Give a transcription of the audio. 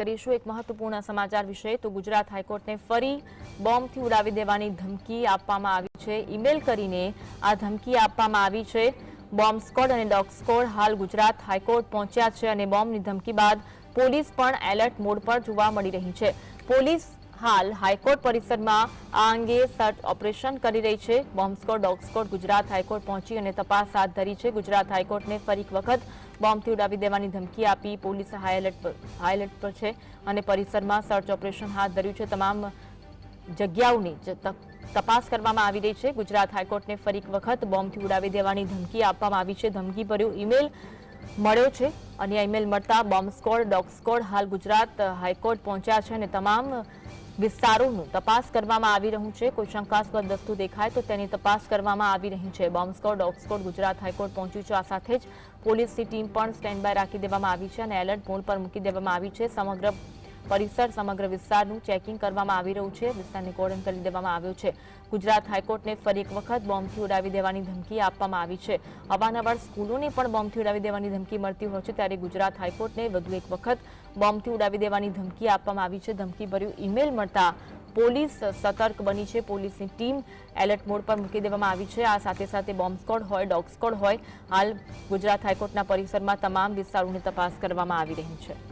કરીશું એક મહત્વપૂર્ણ સમાચાર વિશે। તો ગુજરાત હાઈકોર્ટને ફરી બોમ્બથી ઉડાવી દેવાની ધમકી આપવામાં આવી છે। ઈમેલ કરીને આ ધમકી આપવામાં આવી છે। બોમ્બ સ્ક્વોડ અને ડોગ સ્ક્વોડ હાલ ગુજરાત હાઈકોર્ટ પહોંચ્યા છે અને બોમ્બની ધમકી બાદ પોલીસ પણ એલર્ટ મોડ પર જોવા મળી રહી છે। પોલીસ હાલ હાઈકોર્ટ પરિસરમાં આ અંગે સર્ચ ઓપરેશન કરી રહી છે। Bomb squad dog squad Gujarat high court પહોંચી અને તપાસ હાથ ધરી છે। ગુજરાત હાઈકોર્ટને ફરી એક વખત બોમ્બથી ઉડાવી દેવાની ધમકી આપી પોલીસ હાઈ એલર્ટ પર છે અને પરિસરમાં સર્ચ ઓપરેશન હાથ ધર્યું છે। તમામ જગ્યાઓની તપાસ કરવામાં આવી રહી છે। ગુજરાત હાઈકોર્ટને ફરી એક વખત બોમ્બથી ઉડાવી દેવાની ધમકી આપવામાં આવી છે। ધમકીભર્યો ઈમેલ મળ્યો છે અને આ ઈમેલ મળતા બોમ્બ સ્ક્વોડ ડોગ સ્ક્વોડ હાલ ગુજરાત હાઈકોર્ટ પહોંચ્યા છે અને તમામ વિસ્તારોનું તપાસ કરવામાં આવી રહ્યું છે। કોઈ શંકાસ્પદ વસ્તુ દેખાય તો તેની તપાસ કરવામાં આવી રહી છે। Bomb squad dog squad Gujarat high court પહોંચ્યું છે। આ સાથે જ પોલીસની ટીમ પણ સ્ટેન્ડ બાય રાખી દેવામાં આવી છે અને એલર્ટ મોડ પર મૂકી દેવામાં આવી છે। સમગ્ર પરિસર સમગ્ર વિસ્તારનું ચેકિંગ કરવામાં આવી રહ્યું છે। વિસ્તારને કોર્ડન કરી દેવામાં આવ્યો છે। ગુજરાત હાઈકોર્ટને ફરી એક વખત બોમ્બથી ઉડાવી દેવાની ધમકી આપવામાં આવી છે। અવારનવાર સ્કૂલોને પણ બોમ્બથી ઉડાવી દેવાની ધમકી મળતી હોય છે ત્યારે ગુજરાત હાઈકોર્ટને વધુ એક વખત બોમ્બથી ઉડાવી દેવાની ધમકી આપવામાં આવી છે। ધમકીભર્યું ઈમેલ મળતા પોલીસ સતર્ક બની છે। પોલીસની ટીમ એલર્ટ મોડ પર મૂકી દેવામાં આવી છે। આ સાથે સાથે બોમ્બ સ્ક્વોડ હોય ડોગ સ્ક્વોડ હોય હાલ ગુજરાત હાઈકોર્ટના પરિસરમાં તમામ વિસ્તારોની તપાસ કરવામાં આવી રહી છે।